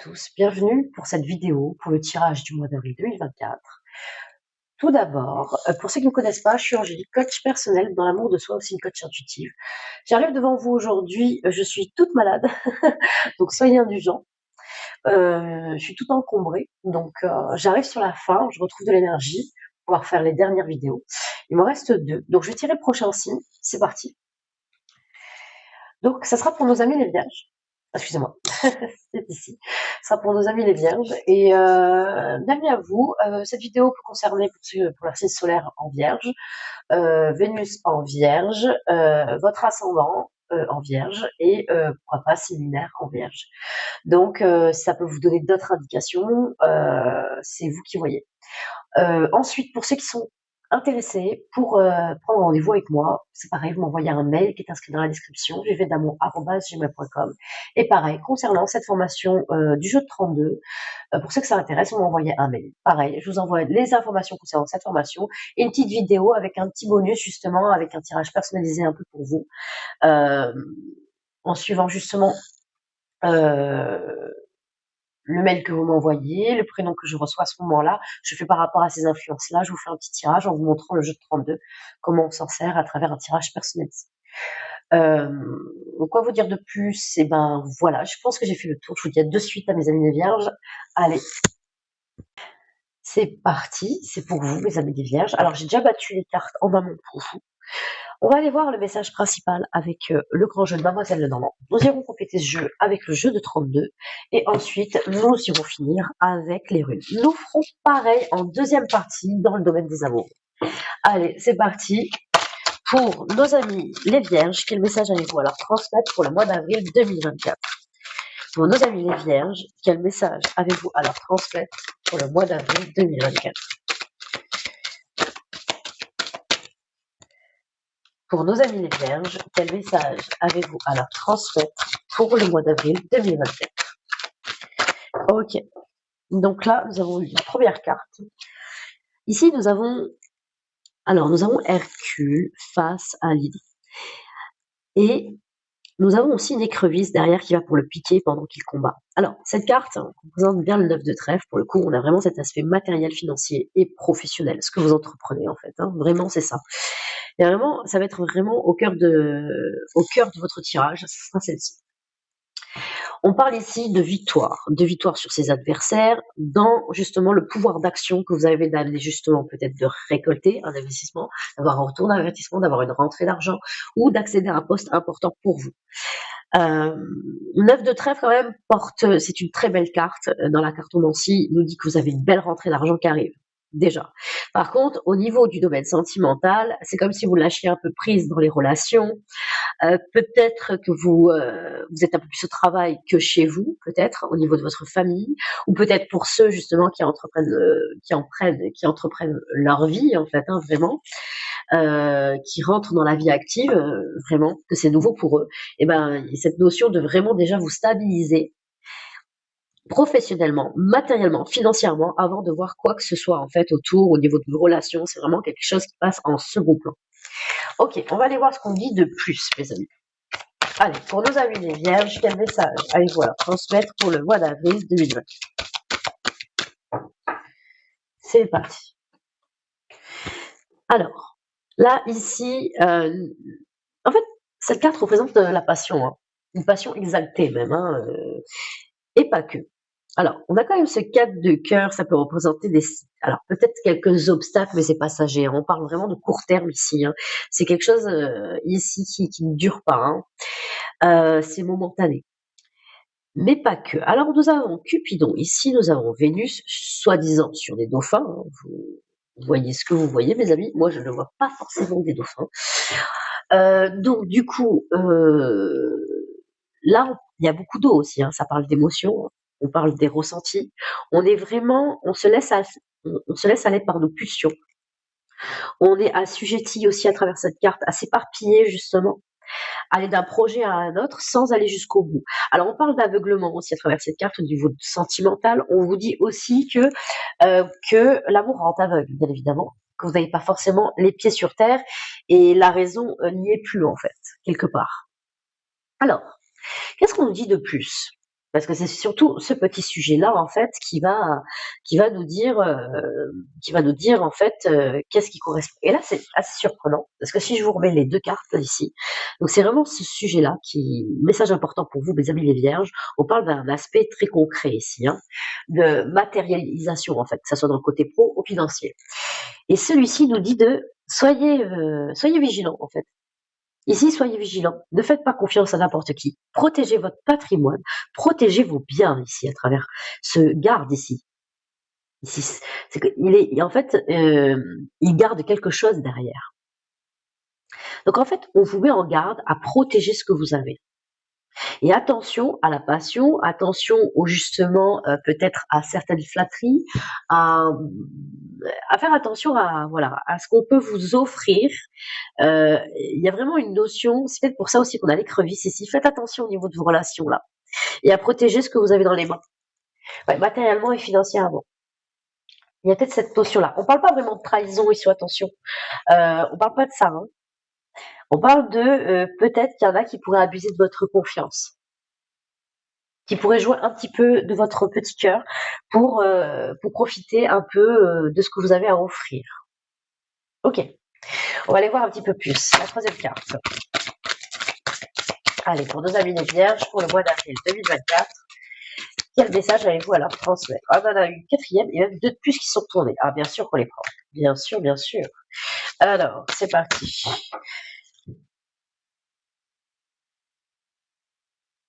tous, bienvenue pour cette vidéo pour le tirage du mois d'avril 2024. Tout d'abord, pour ceux qui ne me connaissent pas, je suis Angélique, coach personnel dans l'amour de soi, aussi une coach intuitive. J'arrive devant vous aujourd'hui, je suis toute malade, donc soyez indulgents. Je suis toute encombrée, donc j'arrive sur la fin, je retrouve de l'énergie pour pouvoir faire les dernières vidéos. Il m'en reste 2, donc je vais tirer le prochain signe, c'est parti. Donc ça sera pour nos amis les vierges. Excusez-moi, c'est ici. Ça sera pour nos amis les vierges. Et bienvenue à vous. Cette vidéo peut concerner pour la signe solaire en vierge, Vénus en vierge, votre ascendant en vierge et pourquoi pas signe lunaire en vierge. Donc ça peut vous donner d'autres indications, c'est vous qui voyez. Ensuite, pour ceux qui sont intéressés pour prendre rendez-vous avec moi, c'est pareil, vous m'envoyez un mail qui est inscrit dans la description, vvdamour@gmail.com. Et pareil, concernant cette formation du jeu de 32, pour ceux que ça intéresse, vous m'envoyez un mail. Pareil, je vous envoie les informations concernant cette formation et une petite vidéo avec un petit bonus justement, avec un tirage personnalisé un peu pour vous, en suivant justement le mail que vous m'envoyez, le prénom que je reçois à ce moment-là, je fais par rapport à ces influences-là, je vous fais un petit tirage en vous montrant le jeu de 32, comment on s'en sert à travers un tirage personnalisé. Quoi vous dire de plus? Eh ben voilà, je pense que j'ai fait le tour. Je vous dis de suite à mes amis les vierges. Allez, c'est parti, c'est pour vous, mes amis les vierges. Alors j'ai déjà battu les cartes en amont pour vous. On va aller voir le message principal avec le grand jeu de Mademoiselle Lenormand. Nous irons compléter ce jeu avec le jeu de 32 et ensuite nous irons finir avec les runes. Nous ferons pareil en deuxième partie dans le domaine des amours. Allez, c'est parti. Pour nos amis les vierges, quel message allez-vous alors transmettre pour le mois d'avril 2024? Pour nos amis les vierges, quel message avez-vous alors transmettre pour le mois d'avril 2024? Pour nos amis les vierges, quel message avez-vous alors transmettre pour le mois d'avril 2024? Ok, donc là, nous avons eu la première carte. Ici, nous avons Hercule face à l'hydre. Et nous avons aussi une écrevisse derrière qui va pour le piquer pendant qu'il combat. Alors, cette carte représente bien le 9 de trèfle. Pour le coup, on a vraiment cet aspect matériel, financier et professionnel, ce que vous entreprenez en fait. Vraiment, c'est ça. Et vraiment, ça va être vraiment au cœur de votre tirage, ce sera celle-ci. On parle ici de victoire sur ses adversaires, dans justement le pouvoir d'action que vous avez d'aller justement peut-être de récolter un investissement, d'avoir un retour d'investissement, d'avoir une rentrée d'argent ou d'accéder à un poste important pour vous. 9 de trèfle quand même c'est une très belle carte dans la cartomancie, nous dit que vous avez une belle rentrée d'argent qui arrive. Déjà. Par contre, au niveau du domaine sentimental, c'est comme si vous lâchiez un peu prise dans les relations. Peut-être que vous êtes un peu plus au travail que chez vous, peut-être au niveau de votre famille, ou peut-être pour ceux justement qui entreprennent leur vie en fait, vraiment, qui rentrent dans la vie active, vraiment, que c'est nouveau pour eux. Et ben cette notion de vraiment déjà vous stabiliser professionnellement, matériellement, financièrement, avant de voir quoi que ce soit en fait autour au niveau de vos relations, c'est vraiment quelque chose qui passe en second plan. Ok, on va aller voir ce qu'on dit de plus, mes amis. Allez, pour nos amis les vierges, quel message allez-vous alors transmettre pour le mois d'avril 2020? C'est parti. Alors, là, ici, en fait, cette carte représente la passion, une passion exaltée même, et pas que. Alors, on a quand même ce 4 de cœur, ça peut représenter alors peut-être quelques obstacles, mais c'est passager. On parle vraiment de court terme ici. C'est quelque chose ici qui ne dure pas. C'est momentané. Mais pas que. Alors nous avons Cupidon, ici nous avons Vénus, soi-disant sur des dauphins. Vous voyez ce que vous voyez, mes amis. Moi, je ne vois pas forcément des dauphins. Donc du coup, là, il y a beaucoup d'eau aussi. Ça parle d'émotions, on parle des ressentis. On se laisse aller par nos pulsions. On est assujetti aussi à travers cette carte à s'éparpiller justement, aller d'un projet à un autre sans aller jusqu'au bout. Alors on parle d'aveuglement aussi à travers cette carte au niveau sentimental. On vous dit aussi que l'amour rend aveugle, bien évidemment, que vous n'avez pas forcément les pieds sur terre et la raison n'y est plus en fait, quelque part. Alors, qu'est-ce qu'on nous dit de plus? Parce que c'est surtout ce petit sujet-là, en fait, qui va nous dire, en fait, qu'est-ce qui correspond. Et là, c'est assez surprenant, parce que si je vous remets les 2 cartes, là, ici, donc c'est vraiment ce sujet-là qui message important pour vous, mes amis les vierges. On parle d'un aspect très concret ici, hein, de matérialisation, en fait, que ça soit dans le côté pro ou financier. Et celui-ci nous dit de soyez vigilants, en fait. Ici, soyez vigilants. Ne faites pas confiance à n'importe qui. Protégez votre patrimoine. Protégez vos biens ici à travers ce garde ici. Ici, c'est que en fait, il garde quelque chose derrière. Donc en fait, on vous met en garde à protéger ce que vous avez. Et attention à la passion, attention au justement peut-être à certaines flatteries, à, à faire attention à voilà à ce qu'on peut vous offrir. Il y a vraiment une notion, c'est peut-être pour ça aussi qu'on a l'écrevisse ici. Faites attention au niveau de vos relations là et à protéger ce que vous avez dans les mains, ouais, matériellement et financièrement. Il y a peut-être cette notion-là. On parle pas vraiment de trahison ici, attention. On parle pas de ça. Hein. On parle de peut-être qu'il y en a qui pourraient abuser de votre confiance, qui pourraient jouer un petit peu de votre petit cœur pour profiter un peu de ce que vous avez à offrir. Ok, on va aller voir un petit peu plus. La troisième carte. Allez, pour nos amis les vierges, pour le mois d'avril 2024, quel message avez-vous à leur transmettre? Ah, on en a une quatrième et même 2 de plus qui sont retournés. Ah, bien sûr qu'on les prend. Bien sûr, bien sûr. Alors, c'est parti.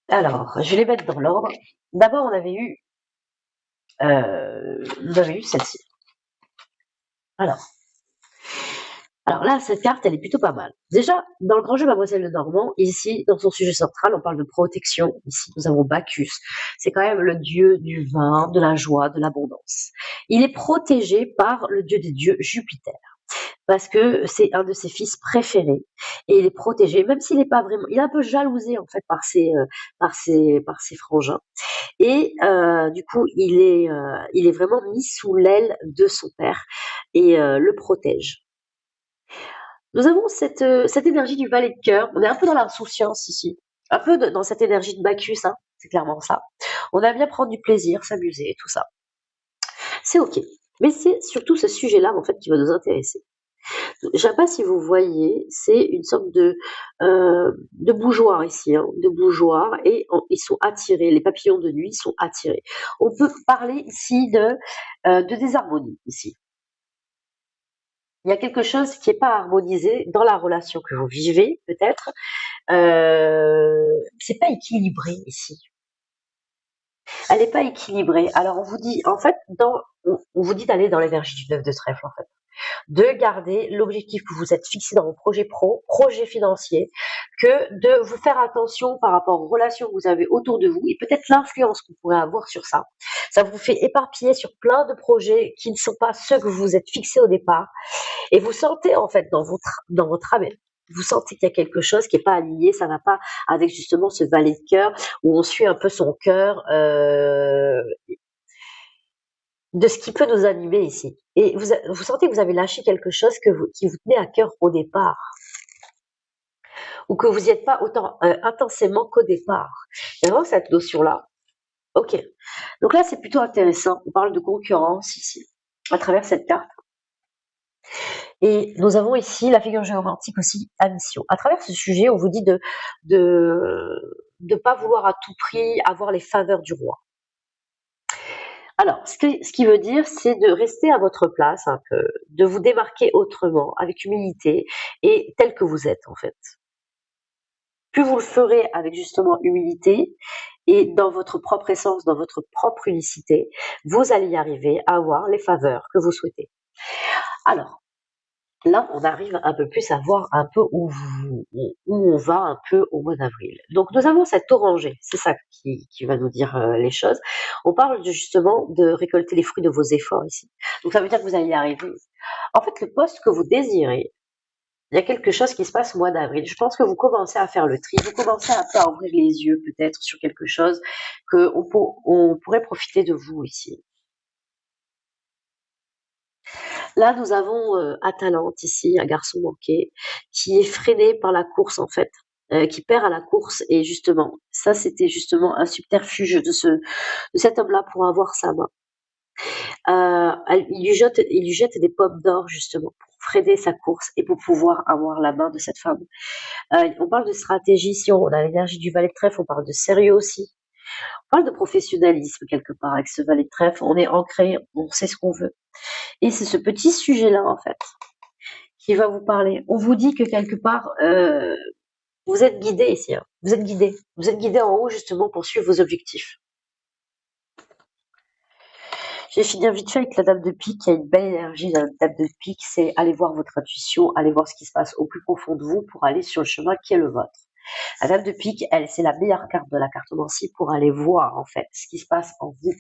Alors, je vais les mettre dans l'ordre. D'abord, on avait eu celle-ci. Alors, là, cette carte, elle est plutôt pas mal. Déjà, dans le grand jeu Mademoiselle Lenormand, ici, dans son sujet central, on parle de protection. Ici, nous avons Bacchus. C'est quand même le dieu du vin, de la joie, de l'abondance. Il est protégé par le dieu des dieux, Jupiter. Parce que c'est un de ses fils préférés et il est protégé, même s'il n'est pas vraiment, il est un peu jalousé en fait par ses frangins et du coup il est vraiment mis sous l'aile de son père et le protège. Nous avons cette énergie du valet de cœur. On est un peu dans l'insouciance ici, un peu dans cette énergie de Bacchus, hein, c'est clairement ça. On aime bien prendre du plaisir, s'amuser, tout ça. C'est ok, mais c'est surtout ce sujet-là en fait qui va nous intéresser. Je sais pas si vous voyez, c'est une sorte de bougeoir ici, hein, de bougeoir, et ils sont attirés, les papillons de nuit sont attirés. On peut parler ici de désharmonie, ici. Il y a quelque chose qui n'est pas harmonisé dans la relation que vous vivez, peut-être. C'est pas équilibré ici. Elle n'est pas équilibrée. Alors on vous dit, en fait, on vous dit d'aller dans l'énergie du 9 de trèfle, en fait. De garder l'objectif que vous êtes fixé dans vos projets pro, projets financiers, que de vous faire attention par rapport aux relations que vous avez autour de vous et peut-être l'influence que vous pourrez avoir sur ça. Ça vous fait éparpiller sur plein de projets qui ne sont pas ceux que vous vous êtes fixés au départ et vous sentez en fait dans votre âme, vous sentez qu'il y a quelque chose qui n'est pas aligné, ça va pas avec justement ce valet de cœur où on suit un peu son cœur de ce qui peut nous animer ici. Et vous sentez que vous avez lâché quelque chose qui vous tenait à cœur au départ, ou que vous n'y êtes pas autant intensément qu'au départ. Il y a vraiment cette notion-là. Ok. Donc là, c'est plutôt intéressant. On parle de concurrence ici, à travers cette carte. Et nous avons ici la figure géomantique aussi à mission. À travers ce sujet, on vous dit de pas vouloir à tout prix avoir les faveurs du roi. Alors, ce qui veut dire, c'est de rester à votre place un peu, de vous démarquer autrement, avec humilité et tel que vous êtes en fait. Plus vous le ferez avec justement humilité et dans votre propre essence, dans votre propre unicité, vous allez y arriver à avoir les faveurs que vous souhaitez. Alors, là, on arrive un peu plus à voir un peu où on va un peu au mois d'avril. Donc, nous avons cette orangée, c'est ça qui va nous dire les choses. On parle justement de récolter les fruits de vos efforts ici. Donc, ça veut dire que vous allez y arriver. En fait, le poste que vous désirez, il y a quelque chose qui se passe au mois d'avril. Je pense que vous commencez à faire le tri, vous commencez un peu à ouvrir les yeux peut-être sur quelque chose on pourrait profiter de vous ici. Là, nous avons Atalante ici, un garçon manqué, qui est freiné par la course en fait. qui perd à la course. Et justement, ça, c'était justement un subterfuge de cet homme-là pour avoir sa main. Il lui jette des pommes d'or, justement, pour freiner sa course et pour pouvoir avoir la main de cette femme. On parle de stratégie, si on a l'énergie du valet de trèfle, on parle de sérieux aussi. On parle de professionnalisme quelque part avec ce valet de trèfle. On est ancré, on sait ce qu'on veut. Et c'est ce petit sujet-là, en fait, qui va vous parler. On vous dit que quelque part, vous êtes guidé ici. Hein. Vous êtes guidé. Vous êtes guidé en haut, justement, pour suivre vos objectifs. Je vais finir vite fait avec la dame de pique, qui a une belle énergie. La dame de pique, c'est aller voir votre intuition, aller voir ce qui se passe au plus profond de vous pour aller sur le chemin qui est le vôtre. La dame de pique, elle, c'est la meilleure carte de la cartomancie pour aller voir, en fait, ce qui se passe en vous.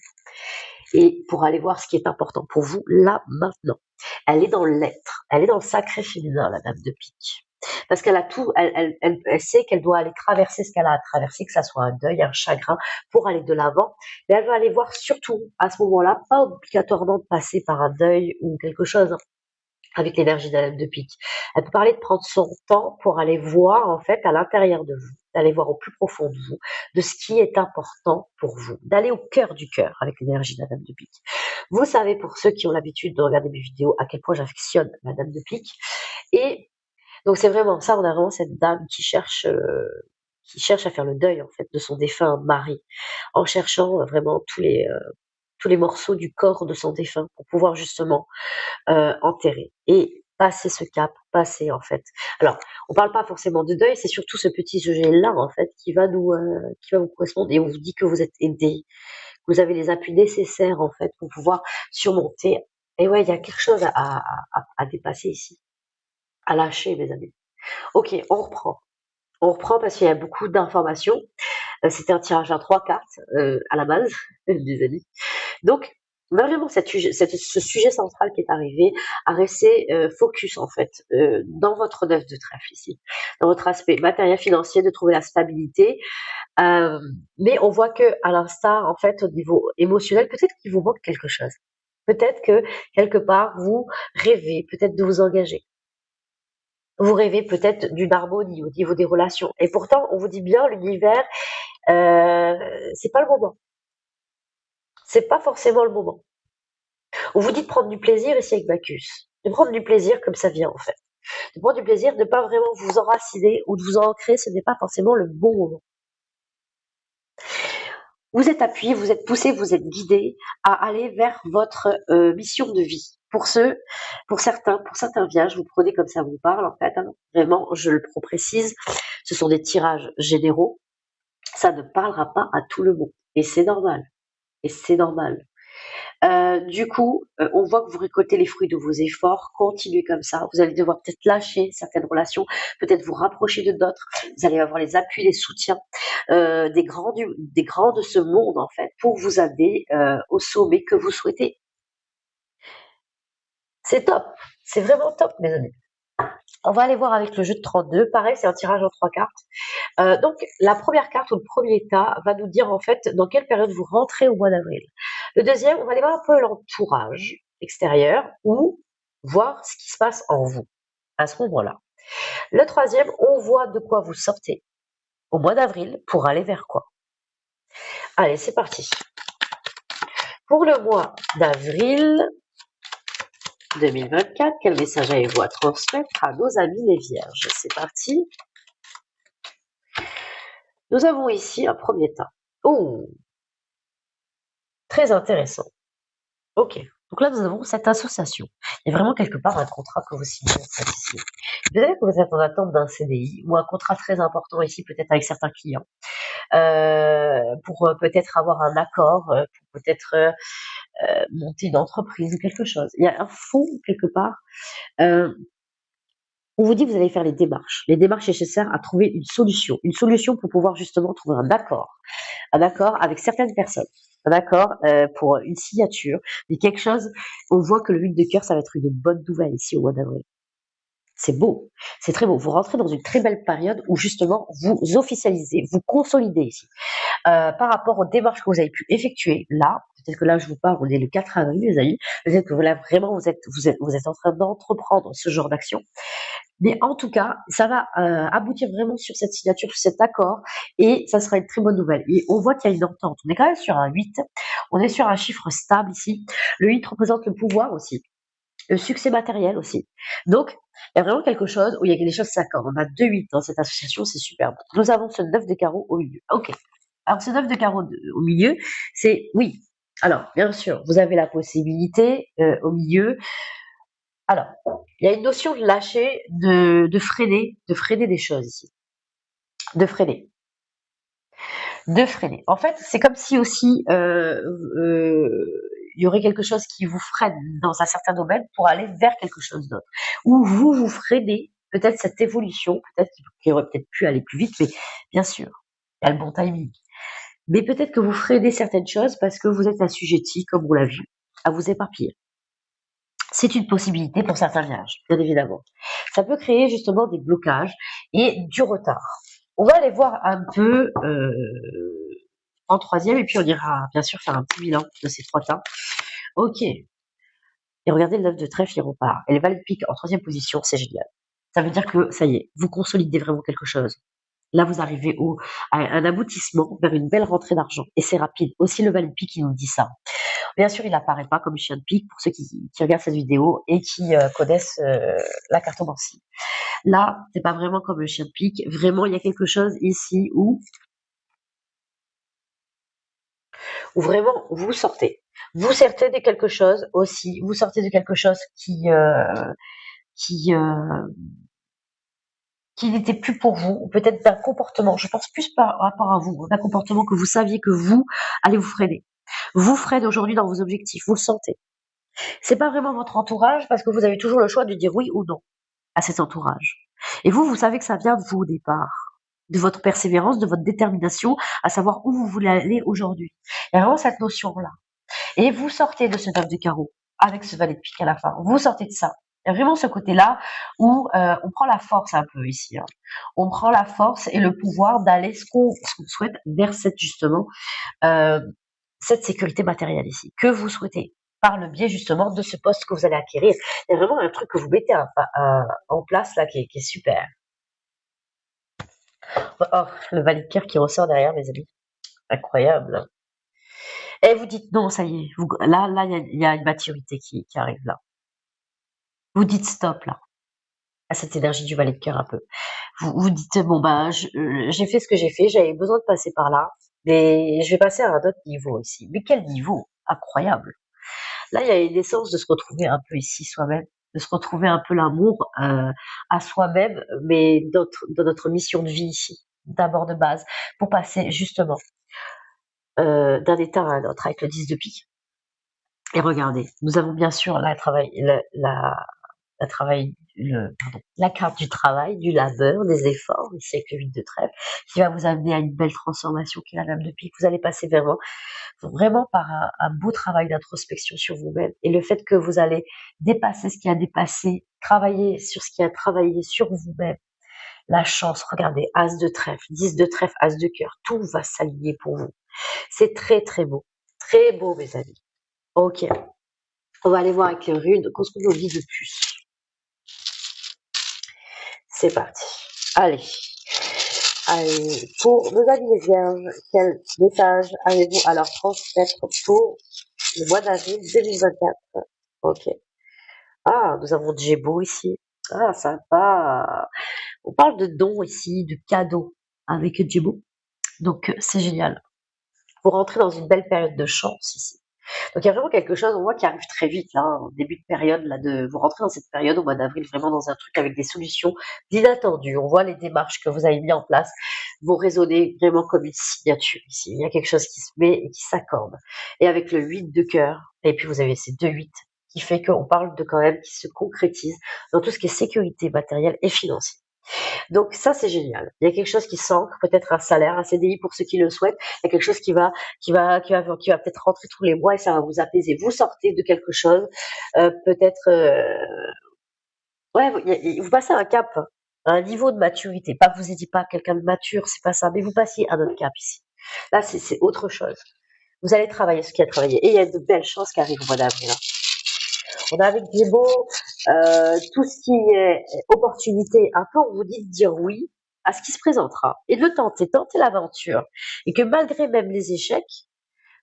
Et pour aller voir ce qui est important pour vous, là, maintenant. Elle est dans l'être. Elle est dans le sacré féminin, la dame de pique. Parce qu'elle a tout, elle sait qu'elle doit aller traverser ce qu'elle a à traverser, que ça soit un deuil, un chagrin, pour aller de l'avant. Mais elle va aller voir surtout, à ce moment-là, pas obligatoirement de passer par un deuil ou quelque chose, avec l'énergie de la dame de pique. Elle peut parler de prendre son temps pour aller voir, en fait, à l'intérieur de vous, d'aller voir au plus profond de vous, de ce qui est important pour vous, d'aller au cœur du cœur avec l'énergie de la dame de pique. Vous savez, pour ceux qui ont l'habitude de regarder mes vidéos, à quel point j'affectionne la dame de pique. Et donc c'est vraiment ça, on a vraiment cette dame qui cherche à faire le deuil, en fait, de son défunt mari, en cherchant vraiment tous les morceaux du corps de son défunt pour pouvoir justement enterrer et passer ce cap, passer, en fait. Alors, on parle pas forcément de deuil, c'est surtout ce petit sujet-là, en fait, qui va vous correspondre, et on vous dit que vous êtes aidé, que vous avez les appuis nécessaires, en fait, pour pouvoir surmonter. Et ouais, il y a quelque chose à dépasser ici, à lâcher, mes amis. Ok, on reprend. On reprend parce qu'il y a beaucoup d'informations. C'était un tirage à 3 cartes à la base, des amis. Donc, vraiment, ce sujet central qui est arrivé à rester focus, en fait, dans votre neuf de trèfle ici, dans votre aspect matériel financier, de trouver la stabilité. Mais on voit que, à l'instar, en fait, au niveau émotionnel, peut-être qu'il vous manque quelque chose. Peut-être que, quelque part, vous rêvez peut-être de vous engager. Vous rêvez peut-être d'une harmonie au niveau des relations. Et pourtant, on vous dit bien, l'univers, c'est pas le moment. C'est pas forcément le moment. On vous dit de prendre du plaisir ici avec Bacchus. De prendre du plaisir comme ça vient, en fait. De prendre du plaisir, de ne pas vraiment vous enraciner ou de vous ancrer, ce n'est pas forcément le bon moment. Vous êtes appuyé, vous êtes poussé, vous êtes guidé à aller vers votre mission de vie. Pour certains vierges, vous prenez comme ça vous parle, en fait. Hein, vraiment, je le précise, ce sont des tirages généraux. Ça ne parlera pas à tout le monde. Et c'est normal. Et c'est normal. Du coup, on voit que vous récoltez les fruits de vos efforts. Continuez comme ça. Vous allez devoir peut-être lâcher certaines relations, peut-être vous rapprocher de d'autres. Vous allez avoir les appuis, les soutiens des grands de ce monde, en fait, pour vous amener au sommet que vous souhaitez. C'est top. C'est vraiment top, mes amis. On va aller voir avec le jeu de 32. Pareil, c'est un tirage en 3 cartes. Donc, la première carte ou le premier état va nous dire en fait dans quelle période vous rentrez au mois d'avril. Le deuxième, on va aller voir un peu l'entourage extérieur ou voir ce qui se passe en vous à ce moment-là. Le troisième, on voit de quoi vous sortez au mois d'avril pour aller vers quoi. Allez, c'est parti. Pour le mois d'avril 2024, quel message avez-vous à transmettre à nos amis les vierges? C'est parti. Nous avons ici un premier tas. Oh, très intéressant. Ok, donc là nous avons cette association. Il y a vraiment quelque part un contrat que vous signez ici. Peut-être que vous êtes en attente d'un CDI ou un contrat très important ici, peut-être avec certains clients, pour peut-être avoir un accord, pour peut-être monter une entreprise ou quelque chose. Il y a un fond quelque part. On vous dit que vous allez faire les démarches nécessaires à trouver une solution pour pouvoir justement trouver un accord avec certaines personnes, un accord pour une signature, mais quelque chose, on voit que le 8 de cœur, ça va être une bonne nouvelle ici au mois d'avril. C'est beau, c'est très beau. Vous rentrez dans une très belle période où justement vous officialisez, vous consolidez ici. Par rapport aux démarches que vous avez pu effectuer là, peut-être que là je vous parle, on est le 4 avril les amis, peut-être que là vraiment vous êtes en train d'entreprendre ce genre d'action. Mais en tout cas, ça va aboutir vraiment sur cette signature, sur cet accord, et ça sera une très bonne nouvelle. Et on voit qu'il y a une entente. On est quand même sur un 8, on est sur un chiffre stable ici. Le 8 représente le pouvoir aussi, le succès matériel aussi. Donc, il y a vraiment quelque chose où il y a des choses qui s'accordent. On a 2 8 dans cette association, c'est superbe. Nous avons ce 9 de carreau au milieu. Ok. Alors, ce 9 de carreau au milieu, c'est oui. Alors, bien sûr, vous avez la possibilité au milieu. Alors, il y a une notion de lâcher, de freiner des choses ici. De freiner. De freiner. En fait, c'est comme si aussi il y aurait quelque chose qui vous freine dans un certain domaine pour aller vers quelque chose d'autre. Ou vous freinez peut-être cette évolution, peut-être qu'il aurait peut-être pu aller plus vite, mais bien sûr, il y a le bon timing. Mais peut-être que vous freinez certaines choses parce que vous êtes assujetti, comme on l'a vu, à vous éparpiller. C'est une possibilité pour certains vierges, bien évidemment. Ça peut créer justement des blocages et du retard. On va aller voir un peu en troisième et puis on ira bien sûr faire un petit bilan de ces trois tas. Ok. Et regardez le 9 de trèfle, il repart. Et les valets de pique en troisième position, c'est génial. Ça veut dire que ça y est, vous consolidez vraiment quelque chose. Là, vous arrivez à un aboutissement vers une belle rentrée d'argent. Et c'est rapide. Aussi, le valet de pique, qui nous dit ça. Bien sûr, il n'apparaît pas comme chien de pique pour ceux qui regardent cette vidéo et qui connaissent la cartomancie. Là, c'est pas vraiment comme le chien de pique. Vraiment, il y a quelque chose ici où vraiment vous sortez. Vous sortez de quelque chose aussi. Vous sortez de quelque chose qui n'était plus pour vous, ou peut-être d'un comportement. Je pense plus par rapport à vous, d'un comportement que vous saviez que vous allez vous freiner. Vous freinez aujourd'hui dans vos objectifs. Vous le sentez. C'est pas vraiment votre entourage parce que vous avez toujours le choix de dire oui ou non à cet entourage. Et vous savez que ça vient de vous au départ, de votre persévérance, de votre détermination à savoir où vous voulez aller aujourd'hui. Il y a vraiment cette notion-là. Et vous sortez de ce 9 de carreau avec ce valet de pique à la fin. Vous sortez de ça. Il y a vraiment ce côté-là où on prend la force un peu ici. Hein. On prend la force et le pouvoir d'aller ce qu'on souhaite vers cette justement cette sécurité matérielle ici que vous souhaitez par le biais justement de ce poste que vous allez acquérir. Il y a vraiment un truc que vous mettez en place là qui est super. Oh, le valet de cœur qui ressort derrière, mes amis. Incroyable. Et vous dites non, ça y est. Là, il y a une maturité qui arrive là. Vous dites stop là, à cette énergie du valet de cœur un peu. Vous dites bon bah j'ai fait ce que j'ai fait, j'avais besoin de passer par là, mais je vais passer à un autre niveau ici. Mais quel niveau incroyable. Là, il y a une essence de se retrouver un peu ici soi-même, de se retrouver un peu l'amour à soi-même, mais dans notre mission de vie ici, d'abord de base, pour passer justement d'un état à un autre avec le 10 de pique. Et regardez, nous avons bien sûr la carte du travail, du labeur, des efforts, ici avec le 8 de trèfle, qui va vous amener à une belle transformation qui est la dame de pique. Vous allez passer vraiment par un beau travail d'introspection sur vous-même. Et le fait que vous allez dépasser ce qui a dépassé, travailler sur ce qui a travaillé sur vous-même. La chance, regardez, As de trèfle, 10 de trèfle, As de cœur, tout va s'aligner pour vous. C'est très très beau. Très beau, mes amis. Ok. On va aller voir avec les runes, construire nos vies de plus. C'est parti. Allez. Allez, pour nos amis les vierges, quel message avez-vous à leur transmettre pour le mois d'avril 2024? Ok. Ah, nous avons Djebo ici. Ah, sympa. On parle de dons ici, de cadeaux avec Djebo. Donc, c'est génial. Vous rentrez dans une belle période de chance ici. Donc il y a vraiment quelque chose, on voit qui arrive très vite là, en début de période là, vous rentrez dans cette période au mois d'avril vraiment dans un truc avec des solutions inattendues. On voit les démarches que vous avez mis en place vont résonner vraiment comme une signature ici. Il y a quelque chose qui se met et qui s'accorde. Et avec le 8 de cœur, et puis vous avez ces 2 8 qui fait qu'on parle de quand même qui se concrétise dans tout ce qui est sécurité matérielle et financière. Donc ça c'est génial. Il y a quelque chose qui s'ancre, peut-être un salaire, un CDI pour ceux qui le souhaitent. Il y a quelque chose qui va peut-être rentrer tous les mois et ça va vous apaiser. Vous sortez de quelque chose, peut-être, ouais, vous passez un cap, un niveau de maturité. Pas que vous n'étiez pas quelqu'un de mature, c'est pas ça, mais vous passiez un autre cap ici. Là c'est autre chose. Vous allez travailler ce qui a travaillé et il y a de belles choses qui arrivent au mois d'avril. On a avec Djebo Tout ce qui est opportunité, un peu, on vous dit de dire oui à ce qui se présentera et de le tenter l'aventure. Et que malgré même les échecs,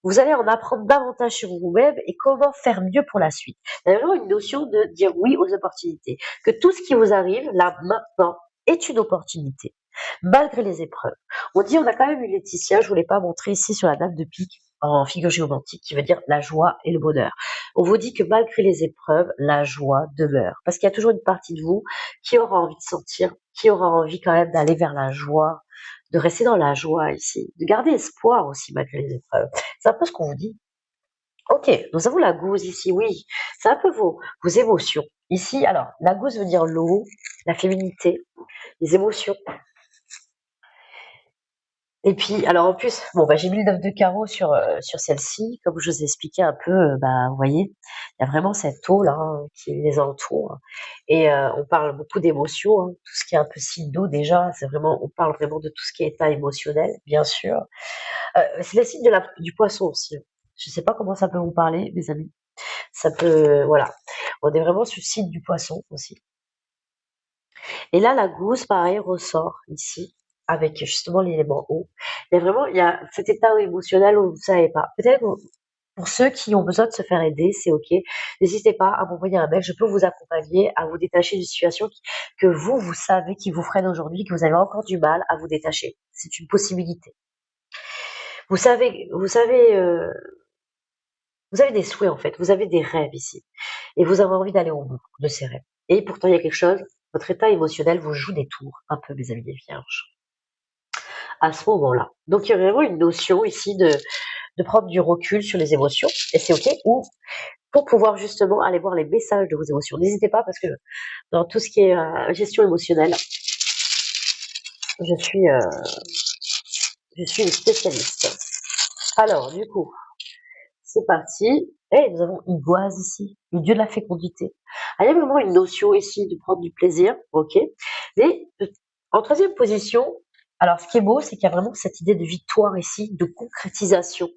vous allez en apprendre davantage sur vous-même et comment faire mieux pour la suite. Il y a vraiment une notion de dire oui aux opportunités. Que tout ce qui vous arrive, là, maintenant, est une opportunité, malgré les épreuves. On dit, on a quand même une Laetitia, je voulais pas montrer ici sur la dame de pique, en figure géomantique, qui veut dire la joie et le bonheur. On vous dit que malgré les épreuves, la joie demeure. Parce qu'il y a toujours une partie de vous qui aura envie de sortir, qui aura envie quand même d'aller vers la joie, de rester dans la joie ici, de garder espoir aussi malgré les épreuves. C'est un peu ce qu'on vous dit. Ok, nous avons la gousse ici, oui. C'est un peu vos émotions. Ici, alors, la gousse veut dire l'eau, la féminité, les émotions. Et puis, alors en plus, bon, bah, j'ai mis le 9 de carreau sur celle-ci, comme je vous ai expliqué un peu, bah, vous voyez, il y a vraiment cette eau là hein, qui les entoure. Et on parle beaucoup d'émotions, hein, tout ce qui est un peu signe d'eau déjà, c'est vraiment, on parle vraiment de tout ce qui est état émotionnel, bien sûr. C'est le signe du poisson aussi. Je sais pas comment ça peut vous parler, mes amis. Ça peut, voilà. On est vraiment sur le signe du poisson aussi. Et là, la gousse, pareil, ressort ici, avec justement l'élément eau. Il y a cet état émotionnel où vous ne savez pas. Peut-être pour ceux qui ont besoin de se faire aider, c'est ok. N'hésitez pas à m'envoyer un mail. Je peux vous accompagner à vous détacher d'une situation que vous savez qui vous freine aujourd'hui, que vous avez encore du mal à vous détacher. C'est une possibilité. Vous avez des souhaits en fait. Vous avez des rêves ici. Et vous avez envie d'aller au bout de ces rêves. Et pourtant, il y a quelque chose, votre état émotionnel vous joue des tours, un peu, mes amis les vierges, à ce moment-là. Donc, il y a vraiment une notion ici de prendre du recul sur les émotions, et c'est ok, ou pour pouvoir justement aller voir les messages de vos émotions. N'hésitez pas, parce que dans tout ce qui est gestion émotionnelle, je suis, euh, je suis une spécialiste. Alors, du coup, c'est parti. Et nous avons Igoise ici, le dieu de la fécondité. Ah, il y a vraiment une notion ici de prendre du plaisir, ok. Mais en troisième position, alors ce qui est beau, c'est qu'il y a vraiment cette idée de victoire ici, de concrétisation,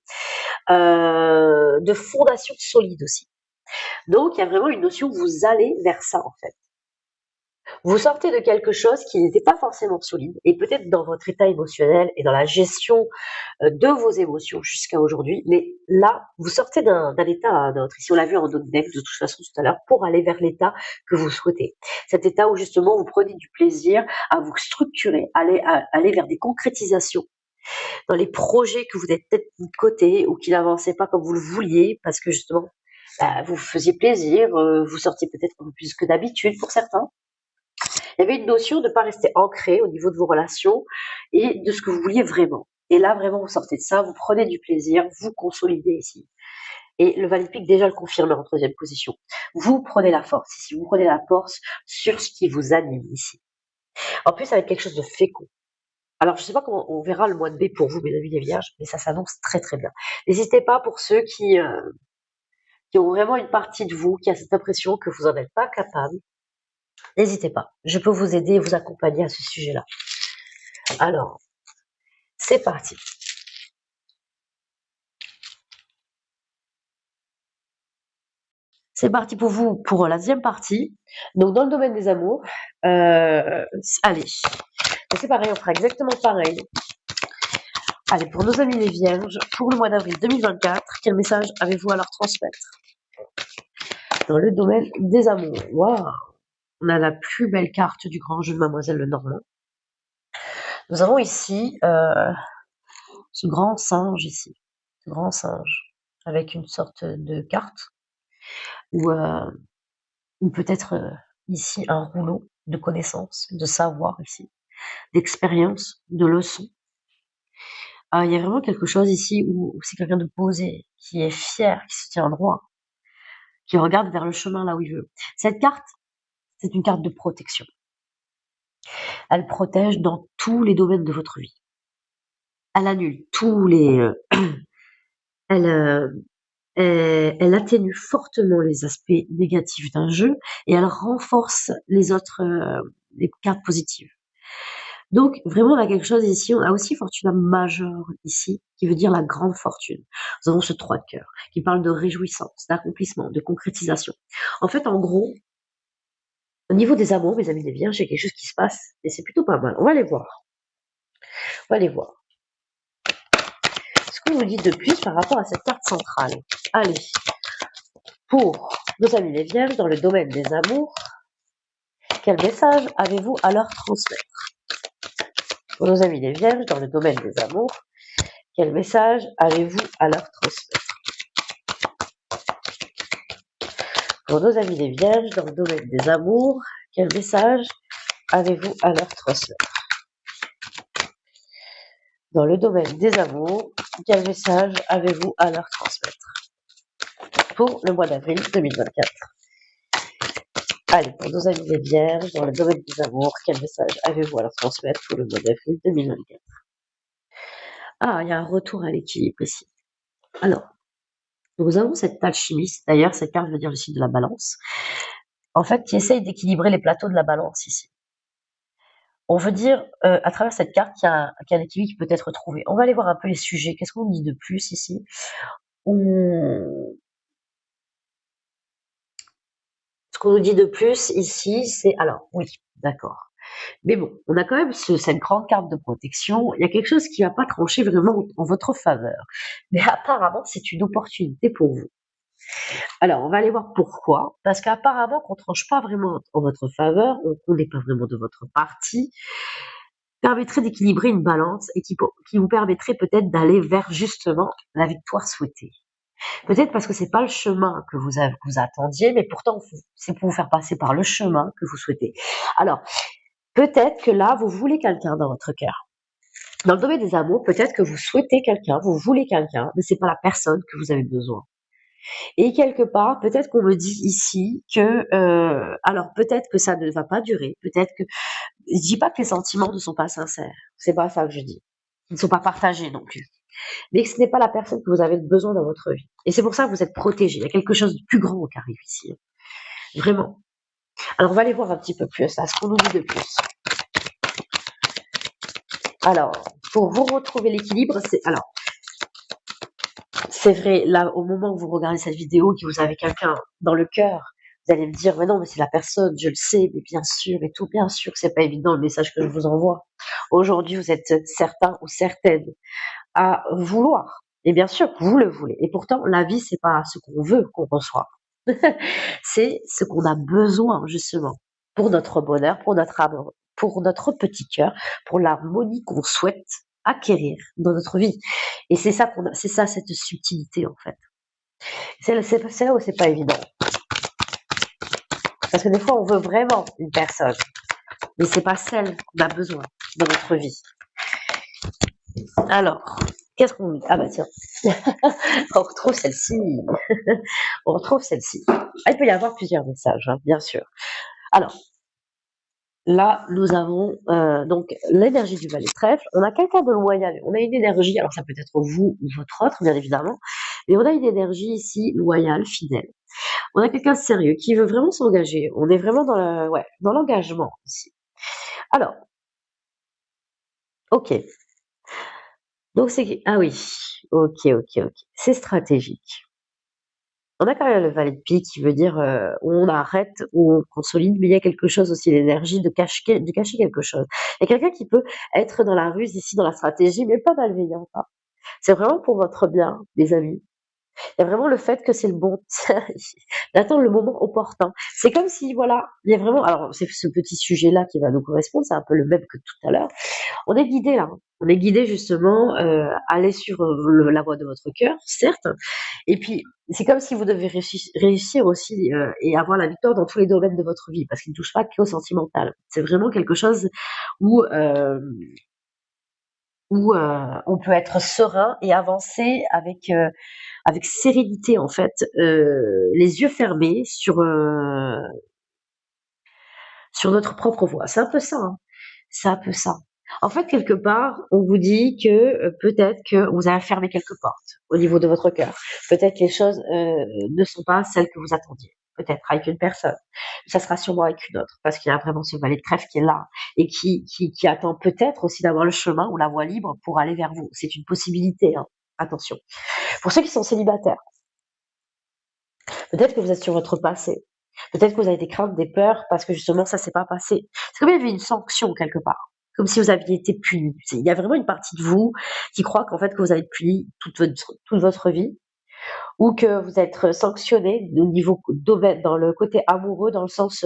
de fondation solide aussi. Donc il y a vraiment une notion, vous allez vers ça en fait. Vous sortez de quelque chose qui n'était pas forcément solide, et peut-être dans votre état émotionnel et dans la gestion de vos émotions jusqu'à aujourd'hui, mais là, vous sortez d'un état à un autre. Ici, on l'a vu en autre deck de toute façon tout à l'heure, pour aller vers l'état que vous souhaitez. Cet état où justement vous prenez du plaisir à vous structurer, aller vers des concrétisations dans les projets que vous êtes peut-être mis de côté ou qui n'avançaient pas comme vous le vouliez, parce que justement, vous faisiez plaisir, vous sortiez peut-être un peu plus que d'habitude pour certains. Il y avait une notion de ne pas rester ancré au niveau de vos relations et de ce que vous vouliez vraiment. Et là, vraiment, vous sortez de ça, vous prenez du plaisir, vous consolidez ici. Et le Valipique déjà le confirme en troisième position. Vous prenez la force ici, vous prenez la force sur ce qui vous anime ici. En plus, avec quelque chose de fécond. Alors, je ne sais pas comment on verra le mois de mai pour vous, mes amis les vierges, mais ça s'annonce très très bien. N'hésitez pas pour ceux qui ont vraiment une partie de vous, qui a cette impression que vous n'en êtes pas capable. N'hésitez pas. Je peux vous aider et vous accompagner à ce sujet-là. Alors, c'est parti. C'est parti pour vous pour la deuxième partie. Donc, dans le domaine des amours, allez, c'est pareil, on fera exactement pareil. Allez, pour nos amis les vierges, pour le mois d'avril 2024, quel message avez-vous à leur transmettre dans le domaine des amours? Waouh, on a la plus belle carte du grand jeu de Mademoiselle Lenormand. Nous avons ici ce grand singe ici, ce grand singe, avec une sorte de carte, ou peut-être ici un rouleau de connaissances, de savoir ici, d'expérience, de leçons. Il y a vraiment quelque chose ici où c'est quelqu'un de posé, qui est fier, qui se tient droit, qui regarde vers le chemin là où il veut. Cette carte, c'est une carte de protection. Elle protège dans tous les domaines de votre vie. Elle annule tous les... elle atténue fortement les aspects négatifs d'un jeu et elle renforce les autres les cartes positives. Donc vraiment, on a quelque chose ici, on a aussi Fortuna majeure ici, qui veut dire la grande fortune. Nous avons ce 3 de cœur, qui parle de réjouissance, d'accomplissement, de concrétisation. En fait, en gros, Au niveau des amours, mes amis les vierges, il y a quelque chose qui se passe et c'est plutôt pas mal. On va aller voir. On va aller voir. Ce qu'on vous dit de plus par rapport à cette carte centrale. Allez, pour nos amis les vierges, dans le domaine des amours, quel message avez-vous à leur transmettre? Pour nos amis les vierges, dans le domaine des amours, quel message avez-vous à leur transmettre? Pour nos amis les vierges, dans le domaine des amours, quel message avez-vous à leur transmettre? Dans le domaine des amours, quel message avez-vous à leur transmettre? Pour le mois d'avril 2024. Allez, pour nos amis les vierges, dans le domaine des amours, quel message avez-vous à leur transmettre pour le mois d'avril 2024? Ah, il y a un retour à l'équilibre ici. Alors, nous avons cette alchimiste, d'ailleurs cette carte veut dire le signe de la balance, en fait qui essaye d'équilibrer les plateaux de la balance ici. On veut dire, à travers cette carte, qu'il y a un équilibre qui peut être trouvé. On va aller voir un peu les sujets. Qu'est-ce qu'on dit de plus ici? Ce qu'on nous dit de plus ici, c'est... Alors, oui, d'accord. Mais bon, on a quand même cette grande carte de protection. Il y a quelque chose qui va pas trancher vraiment en votre faveur. Mais apparemment, c'est une opportunité pour vous. Alors, on va aller voir pourquoi. Parce qu'apparemment, qu'on tranche pas vraiment en votre faveur, on n'est pas vraiment de votre parti, permettrait d'équilibrer une balance et qui vous permettrait peut-être d'aller vers justement la victoire souhaitée. Peut-être parce que c'est pas le chemin que vous attendiez, mais pourtant c'est pour vous faire passer par le chemin que vous souhaitez. Alors, peut-être que là, vous voulez quelqu'un dans votre cœur. Dans le domaine des amours, peut-être que vous souhaitez quelqu'un, vous voulez quelqu'un, mais c'est pas la personne que vous avez besoin. Et quelque part, peut-être qu'on me dit ici que, alors peut-être que ça ne va pas durer, peut-être que, je dis pas que les sentiments ne sont pas sincères, c'est pas ça que je dis. Ils ne sont pas partagés non plus. Mais que ce n'est pas la personne que vous avez besoin dans votre vie. Et c'est pour ça que vous êtes protégé. Il y a quelque chose de plus grand qui arrive ici. Vraiment. Alors, on va aller voir un petit peu plus là, ce qu'on nous dit de plus. Alors, pour vous retrouver l'équilibre, c'est vrai, là, au moment où vous regardez cette vidéo, que vous avez quelqu'un dans le cœur, vous allez me dire, mais non, mais c'est la personne, je le sais, mais bien sûr, et tout, bien sûr que c'est pas évident le message que je vous envoie. Aujourd'hui, vous êtes certain ou certaine à vouloir. Et bien sûr, vous le voulez. Et pourtant, la vie, c'est pas ce qu'on veut qu'on reçoit. C'est ce qu'on a besoin, justement, pour notre bonheur, pour notre amour, pour notre petit cœur, pour l'harmonie qu'on souhaite acquérir dans notre vie. Et c'est ça c'est ça cette subtilité, en fait. C'est là où c'est pas évident. Parce que des fois, on veut vraiment une personne, mais c'est pas celle qu'on a besoin dans notre vie. Alors, qu'est-ce qu'on dit? Ah bah tiens, on retrouve celle-ci. On retrouve celle-ci. Il peut y avoir plusieurs messages, hein, bien sûr. Alors, là, nous avons donc l'énergie du valet de trèfle. On a quelqu'un de loyal. On a une énergie, alors ça peut être vous ou votre autre, bien évidemment, mais on a une énergie ici loyale, fidèle. On a quelqu'un de sérieux qui veut vraiment s'engager. On est vraiment dans l'engagement ici. Alors, ok. Donc ah oui, ok. C'est stratégique. On a quand même le valet de pique qui veut dire où on arrête, où on consolide, mais il y a quelque chose aussi, l'énergie de cacher quelque chose. Il y a quelqu'un qui peut être dans la ruse ici, dans la stratégie, mais pas malveillant. Hein. C'est vraiment pour votre bien, les amis. Il y a vraiment le fait que c'est le bon, d'attendre le moment opportun. C'est comme si, voilà, il y a vraiment, alors c'est ce petit sujet-là qui va nous correspondre, c'est un peu le même que tout à l'heure. On est guidé là, on est guidé justement à aller sur la voie de votre cœur, certes, et puis c'est comme si vous devez réussir aussi et avoir la victoire dans tous les domaines de votre vie, parce qu'il ne touche pas qu'au sentimental. C'est vraiment quelque chose où on peut être serein et avancer avec sérénité en fait, les yeux fermés sur notre propre voie. C'est un peu ça, hein. C'est un peu ça. En fait, quelque part, on vous dit que peut-être que vous avez fermé quelques portes au niveau de votre cœur. Peut-être que les choses ne sont pas celles que vous attendiez. Peut-être avec une personne. Ça sera sûrement avec une autre, parce qu'il y a vraiment ce valet de trèfle qui est là et qui attend peut-être aussi d'avoir le chemin ou la voie libre pour aller vers vous. C'est une possibilité, hein. Attention. Pour ceux qui sont célibataires, peut-être que vous êtes sur votre passé. Peut-être que vous avez des craintes, des peurs, parce que justement ça s'est pas passé. C'est comme il y avait une sanction quelque part, comme si vous aviez été puni. Il y a vraiment une partie de vous qui croit qu'en fait que vous allez être puni toute votre vie, ou que vous êtes sanctionné au niveau domaine, dans le côté amoureux, dans le sens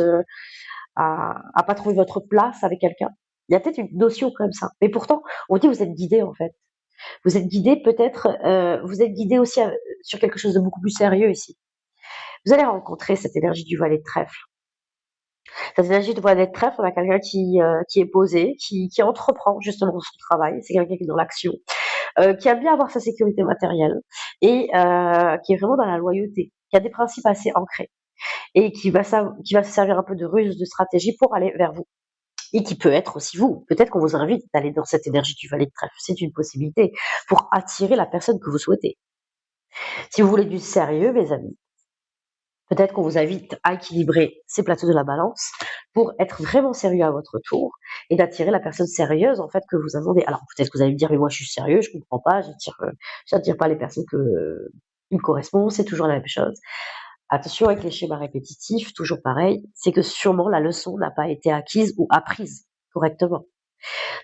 à pas trouver votre place avec quelqu'un. Il y a peut-être une notion comme ça. Mais pourtant, on dit que vous êtes guidé en fait. Vous êtes guidé peut-être, vous êtes guidé aussi sur quelque chose de beaucoup plus sérieux ici. Vous allez rencontrer cette énergie du valet de trèfle. Cette énergie du valet de trèfle, on a quelqu'un qui est posé, qui entreprend justement son travail. C'est quelqu'un qui est dans l'action, qui aime bien avoir sa sécurité matérielle et qui est vraiment dans la loyauté, qui a des principes assez ancrés et qui va se servir un peu de ruse, de stratégie pour aller vers vous. Et qui peut être aussi vous. Peut-être qu'on vous invite d'aller dans cette énergie du valet de trèfle. C'est une possibilité pour attirer la personne que vous souhaitez. Si vous voulez du sérieux, mes amis, peut-être qu'on vous invite à équilibrer ces plateaux de la balance pour être vraiment sérieux à votre tour et d'attirer la personne sérieuse en fait que vous attendez. Alors peut-être que vous allez me dire mais moi je suis sérieux, je comprends pas, j'attire pas les personnes qui me correspondent, c'est toujours la même chose. Attention avec les schémas répétitifs, toujours pareil, c'est que sûrement la leçon n'a pas été acquise ou apprise correctement.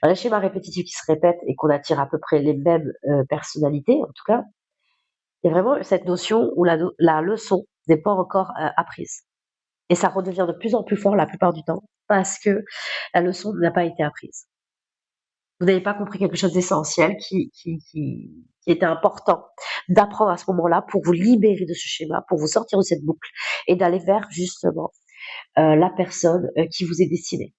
Dans les schémas répétitifs qui se répètent et qu'on attire à peu près les mêmes personnalités, en tout cas, il y a vraiment cette notion où la leçon n'est pas encore apprise. Et ça redevient de plus en plus fort la plupart du temps parce que la leçon n'a pas été apprise. Vous n'avez pas compris quelque chose d'essentiel qui était important d'apprendre à ce moment-là pour vous libérer de ce schéma, pour vous sortir de cette boucle et d'aller vers justement la personne qui vous est destinée.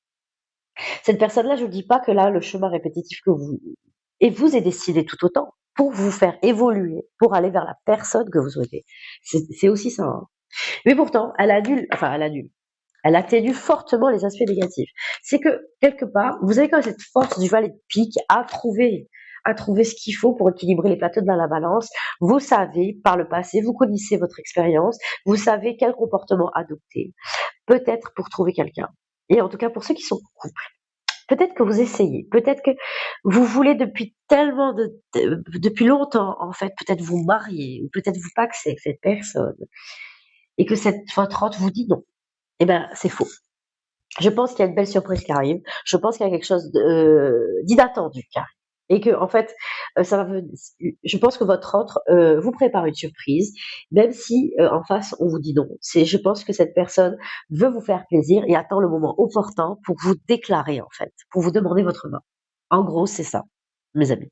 Cette personne-là, je ne dis pas que là, le chemin répétitif que vous est destiné tout autant pour vous faire évoluer, pour aller vers la personne que vous souhaitez. C'est aussi ça. Hein. Mais pourtant, elle atténue fortement les aspects négatifs. C'est que, quelque part, vous avez quand même cette force du valet de pique à trouver ce qu'il faut pour équilibrer les plateaux de la balance. Vous savez, par le passé, vous connaissez votre expérience, vous savez quel comportement adopter, peut-être pour trouver quelqu'un. Et en tout cas, pour ceux qui sont en couple, peut-être que vous essayez, peut-être que vous voulez depuis longtemps, en fait, peut-être vous marier, ou peut-être vous paxer avec cette personne, et que votre hôte vous dit non. Eh ben, c'est faux. Je pense qu'il y a une belle surprise qui arrive. Je pense qu'il y a quelque chose d'inattendu qui arrive. Et que, en fait, je pense que votre autre vous prépare une surprise, même si en face on vous dit non. Je pense que cette personne veut vous faire plaisir et attend le moment opportun pour vous déclarer, en fait, pour vous demander votre main. En gros, c'est ça, mes amis.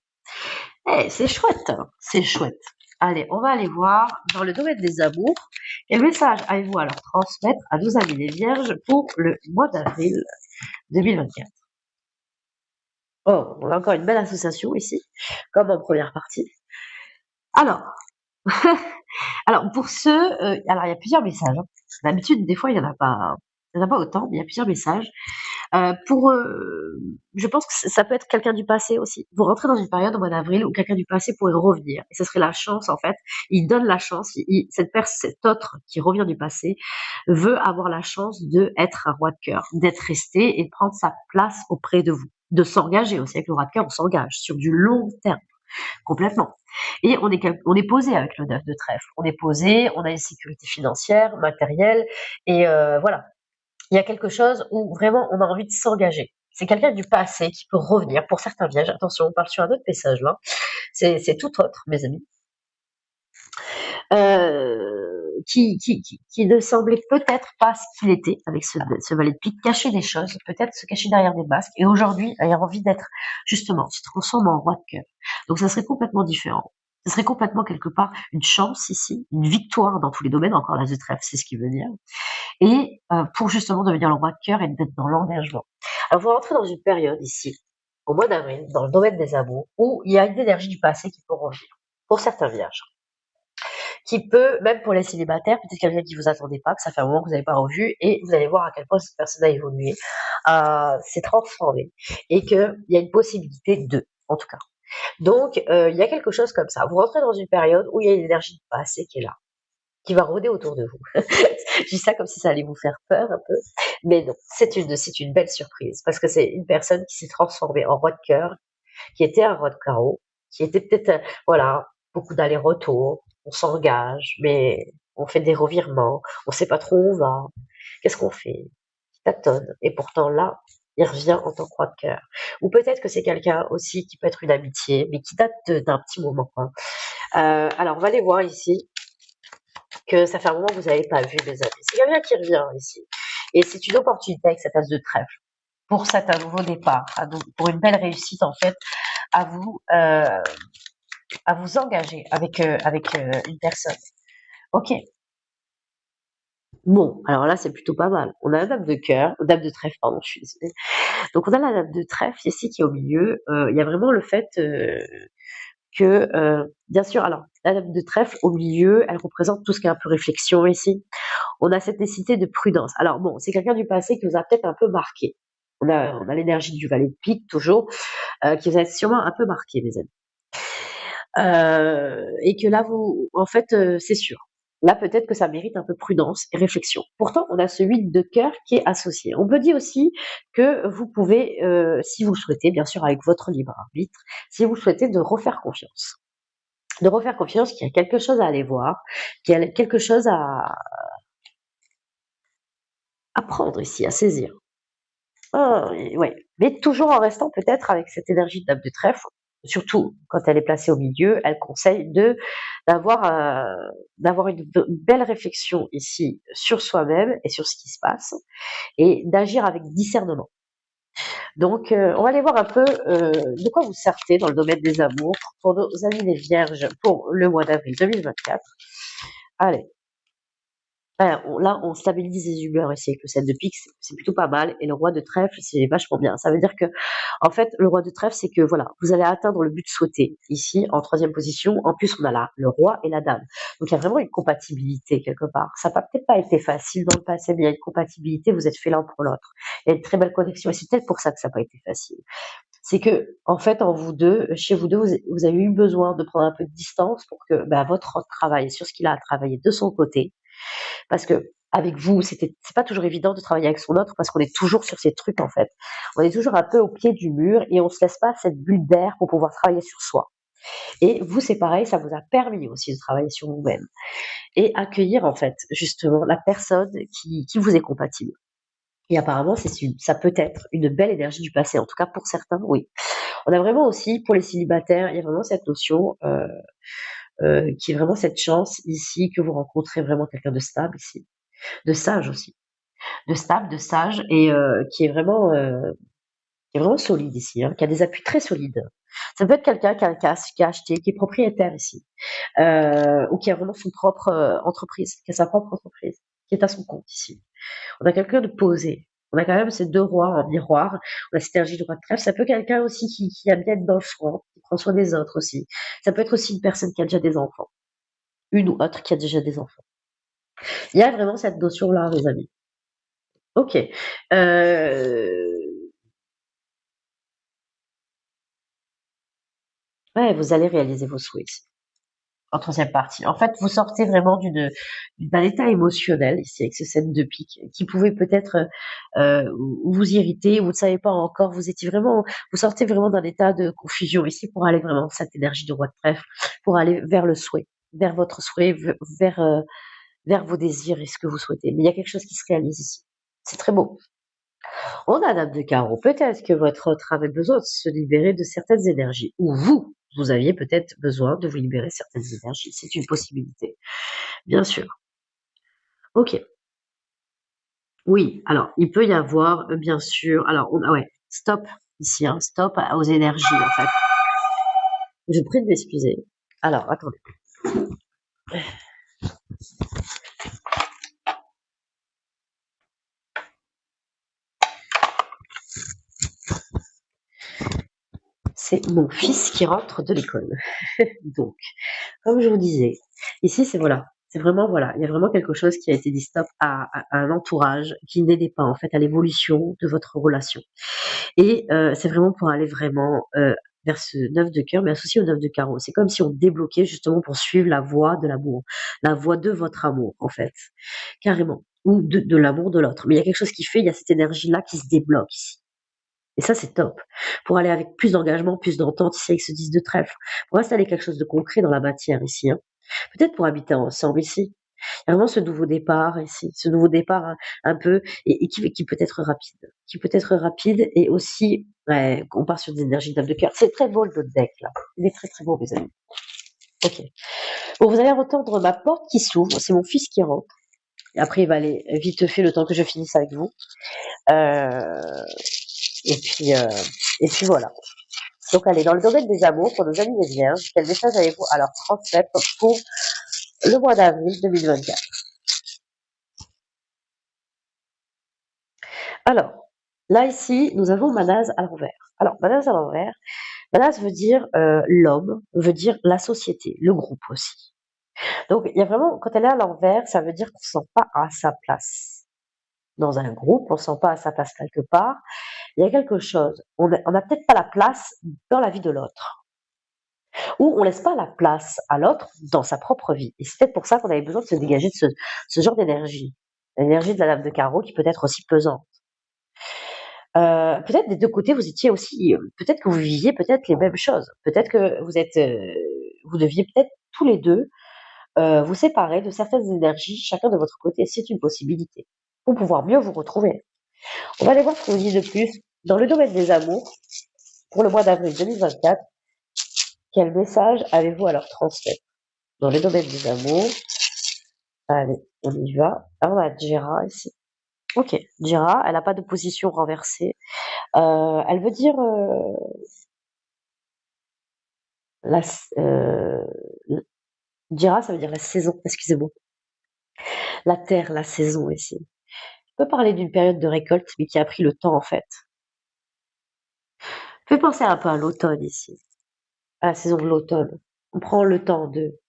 Eh, c'est chouette, hein, c'est chouette. Allez, on va aller voir dans le domaine des amours. Quel message avez-vous à leur transmettre à nos amis les vierges pour le mois d'avril 2024? Oh, on a encore une belle association ici, comme en première partie. Alors, alors pour ceux, alors il y a plusieurs messages. Hein. D'habitude, des fois, il y en a pas autant, mais il y a plusieurs messages. Je pense que ça peut être quelqu'un du passé aussi. Vous rentrez dans une période au mois d'avril où quelqu'un du passé pourrait revenir. Et ce serait la chance, en fait. Il donne la chance. Cet autre qui revient du passé veut avoir la chance de être un roi de cœur, d'être resté et de prendre sa place auprès de vous. De s'engager aussi. Avec le roi de cœur, on s'engage sur du long terme. Complètement. Et on est posé avec le 9 de trèfle. On est posé, on a une sécurité financière, matérielle. Et voilà. Il y a quelque chose où vraiment on a envie de s'engager. C'est quelqu'un du passé qui peut revenir. Pour certains vierges, attention, on parle sur un autre message là. C'est tout autre, mes amis. Qui ne semblait peut-être pas ce qu'il était avec ce valet de pique, cacher des choses, peut-être se cacher derrière des masques, et aujourd'hui, il a envie d'être, justement, se transforme en roi de cœur. Donc ça serait complètement différent. Ce serait complètement quelque part une chance ici, une victoire dans tous les domaines, encore la de trèfle, c'est ce qu'il veut dire, et pour justement devenir le roi de cœur et d'être dans l'engagement. Alors vous rentrez dans une période ici, au mois d'avril, dans le domaine des amours, où il y a une énergie du passé qui peut revenir, pour certains vierges qui peut, même pour les célibataires, peut-être quelqu'un qui vous attendait pas, que ça fait un moment que vous n'avez pas revu, et vous allez voir à quel point cette personne a évolué, s'est transformée, et qu'il y a une possibilité en tout cas. Donc, il y a quelque chose comme ça. Vous rentrez dans une période où il y a une énergie de passé qui est là, qui va rôder autour de vous. Je dis ça comme si ça allait vous faire peur un peu, mais non, c'est une belle surprise, parce que c'est une personne qui s'est transformée en roi de cœur, qui était un roi de carreau, qui était peut-être, voilà, beaucoup d'allers-retours, on s'engage, mais on fait des revirements, on sait pas trop où on va. Qu'est-ce qu'on fait? Il tâtonne. Et pourtant là, il revient en tant que roi de cœur. Ou peut-être que c'est quelqu'un aussi qui peut être une amitié, mais qui date d'un petit moment, hein. Alors, on va aller voir ici que ça fait un moment que vous n'avez pas vu, mes amis. C'est quelqu'un qui revient ici. Et c'est une opportunité avec cette as de trèfle pour cet un nouveau départ, pour une belle réussite en fait, à vous euh, à vous engager avec une personne. Ok. Bon, alors là c'est plutôt pas mal. On a la dame de cœur, dame de trèfle, pardon, je suis désolée. Donc on a la dame de trèfle ici qui est au milieu. Il y a vraiment le fait que, bien sûr, alors la dame de trèfle au milieu, elle représente tout ce qui est un peu réflexion ici. On a cette nécessité de prudence. Alors bon, c'est quelqu'un du passé qui vous a peut-être un peu marqué. On a l'énergie du valet de pique toujours, qui vous a sûrement un peu marqué, mes amis. Et que là, vous, en fait, c'est sûr. Là, peut-être que ça mérite un peu prudence et réflexion. Pourtant, on a ce 8 de cœur qui est associé. On peut dire aussi que vous pouvez, si vous le souhaitez, bien sûr avec votre libre arbitre, si vous le souhaitez, de refaire confiance. De refaire confiance qu'il y a quelque chose à aller voir, qu'il y a quelque chose à prendre ici, à saisir. Ah, ouais. Mais toujours en restant peut-être avec cette énergie de dame de trèfle, surtout quand elle est placée au milieu, elle conseille d'avoir d'avoir une belle réflexion ici sur soi-même et sur ce qui se passe et d'agir avec discernement. Donc, on va aller voir un peu de quoi vous sortez dans le domaine des amours pour nos amis les vierges pour le mois d'avril 2024. Allez. Là, on stabilise les humeurs ici avec le 7 de pique, c'est plutôt pas mal. Et le roi de trèfle, c'est vachement bien. Ça veut dire que, en fait, le roi de trèfle, c'est que voilà, vous allez atteindre le but souhaité. Ici, en troisième position, en plus, on a là le roi et la dame. Donc, il y a vraiment une compatibilité quelque part. Ça n'a peut-être pas été facile dans le passé, mais il y a une compatibilité, vous êtes fait l'un pour l'autre. Il y a une très belle connexion. Et c'est peut-être pour ça que ça n'a pas été facile. C'est que, en fait, en vous deux, chez vous deux, vous avez eu besoin de prendre un peu de distance pour que votre travail sur ce qu'il a à travailler de son côté, parce que avec vous, c'est pas toujours évident de travailler avec son autre parce qu'on est toujours sur ces trucs en fait. On est toujours un peu au pied du mur et on se laisse pas cette bulle d'air pour pouvoir travailler sur soi. Et vous, c'est pareil, ça vous a permis aussi de travailler sur vous-même et accueillir en fait justement la personne qui vous est compatible. Et apparemment, ça peut être une belle énergie du passé. En tout cas, pour certains, oui. On a vraiment aussi, pour les célibataires, il y a vraiment cette notion qui est vraiment cette chance ici que vous rencontrez vraiment quelqu'un de stable ici, de sage aussi. De stable, de sage et qui est vraiment solide ici, hein, qui a des appuis très solides. Ça peut être quelqu'un qui a acheté, qui est propriétaire ici, ou qui a vraiment son propre entreprise, qui a sa propre entreprise, qui est à son compte ici. On a quelqu'un de posé. On a quand même ces deux rois en miroir. On a cette énergie de roi de trèfle. Ça peut être quelqu'un aussi qui aime bien être dans le soin, qui prend soin des autres aussi. Ça peut être aussi une personne qui a déjà des enfants. Une ou autre qui a déjà des enfants. Il y a vraiment cette notion-là, mes amis. Ok. Ouais, vous allez réaliser vos souhaits en troisième partie. En fait, vous sortez vraiment d'un état émotionnel ici avec ce 7 de pique qui pouvait peut-être vous irriter, vous ne savez pas encore, vous sortez vraiment d'un état de confusion ici pour aller vraiment dans cette énergie de roi de trèfle, pour aller vers le souhait, vers votre souhait, vers vos désirs et ce que vous souhaitez. Mais il y a quelque chose qui se réalise ici. C'est très beau. On a Dame de Carreau. Peut-être que votre autre avait besoin de se libérer de certaines énergies. Ou vous aviez peut-être besoin de vous libérer de certaines énergies. C'est une possibilité. Bien sûr. Ok. Oui. Alors, il peut y avoir, bien sûr. Alors, ouais. Stop ici. Hein, stop aux énergies, en fait. Je vous prie de m'excuser. Alors, attendez. C'est mon fils qui rentre de l'école. Donc, comme je vous disais, ici c'est voilà, c'est vraiment voilà, il y a vraiment quelque chose qui a été dit stop à un entourage qui n'aidait pas en fait à l'évolution de votre relation. Et c'est vraiment pour aller vraiment vers ce 9 de cœur, mais associé au 9 de carreau. C'est comme si on débloquait justement pour suivre la voie de l'amour, la voie de votre amour en fait, carrément, ou de l'amour de l'autre. Mais il y a quelque chose qui fait, il y a cette énergie là qui se débloque ici. Et ça, c'est top. Pour aller avec plus d'engagement, plus d'entente ici avec ce 10 de trèfle. Pour installer quelque chose de concret dans la matière ici. Hein. Peut-être pour habiter ensemble ici. Il y a vraiment ce nouveau départ ici, ce nouveau départ un peu et qui peut être rapide. Qui peut être rapide et aussi, ouais, on part sur des énergies d'âme de cœur. C'est très beau le deck là. Il est très très beau mes amis. Ok. Bon, vous allez entendre ma porte qui s'ouvre. C'est mon fils qui rentre. Et après, il va aller vite fait le temps que je finisse avec vous. Euh, et puis, euh, et puis voilà. Donc, allez, dans le domaine des amours, pour nos amis les vierges, quel message avez-vous à leur transmettre pour le mois d'avril 2024? Alors, là, ici, nous avons Manaz à l'envers. Alors, Manaz à l'envers, Manaz veut dire l'homme, veut dire la société, le groupe aussi. Donc, il y a vraiment, quand elle est à l'envers, ça veut dire qu'on ne se sent pas à sa place. Dans un groupe, on ne se sent pas à sa place quelque part. Il y a quelque chose, on n'a peut-être pas la place dans la vie de l'autre. Ou on laisse pas la place à l'autre dans sa propre vie. Et c'est peut-être pour ça qu'on avait besoin de se dégager de ce genre d'énergie. L'énergie de la dame de carreau qui peut être aussi pesante. Peut-être des deux côtés, vous étiez aussi, peut-être que vous viviez peut-être les mêmes choses. Peut-être que vous deviez peut-être tous les deux vous séparer de certaines énergies, chacun de votre côté. C'est une possibilité pour pouvoir mieux vous retrouver. On va aller voir ce qu'on dit de plus dans le domaine des amours pour le mois d'avril 2024. Quel message avez-vous à leur transmettre dans le domaine des amours? Allez, on y va. Ah, on a Jera ici. Ok, Jera, elle n'a pas de position renversée. Elle veut dire la, euh, Jera, ça veut dire la saison, excusez-moi. La terre, la saison ici. On peut parler d'une période de récolte, mais qui a pris le temps en fait. On peut penser un peu à l'automne ici, à la saison de l'automne. On prend le temps de...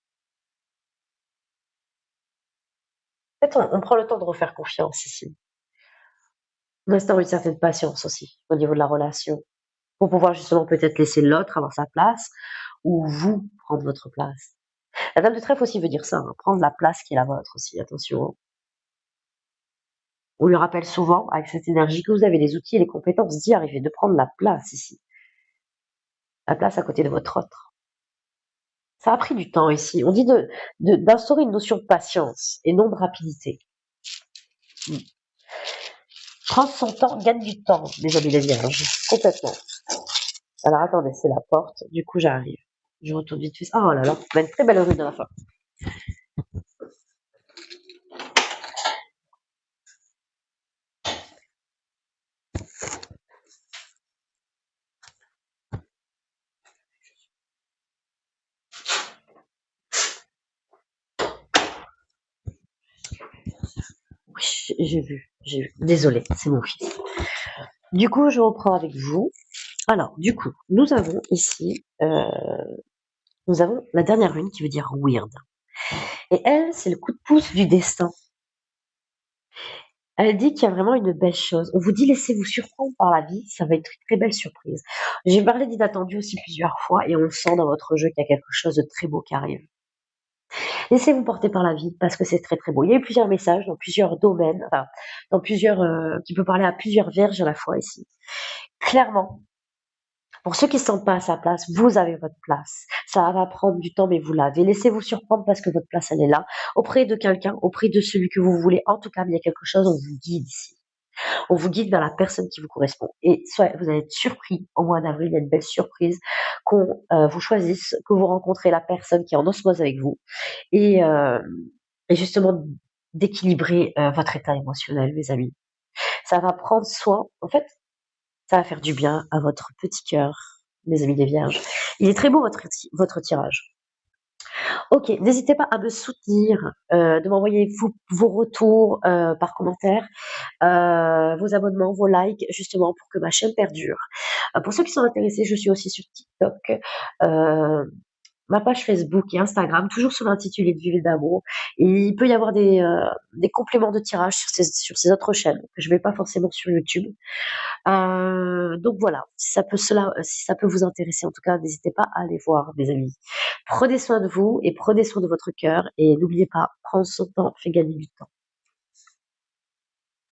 Peut-être on prend le temps de refaire confiance ici. On instaure une certaine patience aussi au niveau de la relation. Pour pouvoir justement peut-être laisser l'autre avoir sa place ou vous prendre votre place. La dame de trèfle aussi veut dire ça, hein, prendre la place qui est la vôtre aussi, attention. Hein. On lui rappelle souvent, avec cette énergie, que vous avez les outils et les compétences d'y arriver, de prendre la place ici. La place à côté de votre autre. Ça a pris du temps ici. On dit d'instaurer une notion de patience et non de rapidité. Prendre son temps gagne du temps, les amis les vierges. Complètement. Alors attendez, c'est la porte. Du coup, j'arrive. Je retourne vite fait. Oh là là, on a une très belle rue de la fin. Oui, j'ai vu. Désolée, c'est mon fils. Du coup, je reprends avec vous. Alors, du coup, nous avons ici, nous avons la dernière rune qui veut dire weird. Et elle, c'est le coup de pouce du destin. Elle dit qu'il y a vraiment une belle chose. On vous dit laissez-vous surprendre par la vie, ça va être une très belle surprise. J'ai parlé d'inattendu aussi plusieurs fois et on le sent dans votre jeu qu'il y a quelque chose de très beau qui arrive. Laissez-vous porter par la vie parce que c'est très très beau. Il y a eu plusieurs messages dans plusieurs domaines, enfin, dans plusieurs, qui peut parler à plusieurs vierges à la fois ici. Clairement, pour ceux qui ne se sentent pas à sa place, vous avez votre place. Ça va prendre du temps, mais vous l'avez. Laissez-vous surprendre parce que votre place, elle est là. Auprès de quelqu'un, auprès de celui que vous voulez. En tout cas, il y a quelque chose, on vous guide ici. On vous guide vers la personne qui vous correspond. Et soit vous allez être surpris au mois d'avril, il y a une belle surprise qu'on vous choisisse, que vous rencontrez la personne qui est en osmose avec vous. Et, euh, et justement, d'équilibrer votre état émotionnel, mes amis. Ça va prendre soin. En fait, ça va faire du bien à votre petit cœur, mes amis les vierges. Il est très beau votre tirage. Ok, n'hésitez pas à me soutenir, de m'envoyer vos retours par commentaire, vos abonnements, vos likes, justement pour que ma chaîne perdure. Pour ceux qui sont intéressés, je suis aussi sur TikTok, ma page Facebook et Instagram, toujours sous l'intitulé de Vivre d'amour. Et il peut y avoir des compléments de tirage sur ces autres chaînes que je ne vais pas forcément sur YouTube. Donc voilà, si ça peut vous intéresser, en tout cas, n'hésitez pas à aller voir, mes amis. Prenez soin de vous et prenez soin de votre cœur et n'oubliez pas, prendre son temps fait gagner du temps.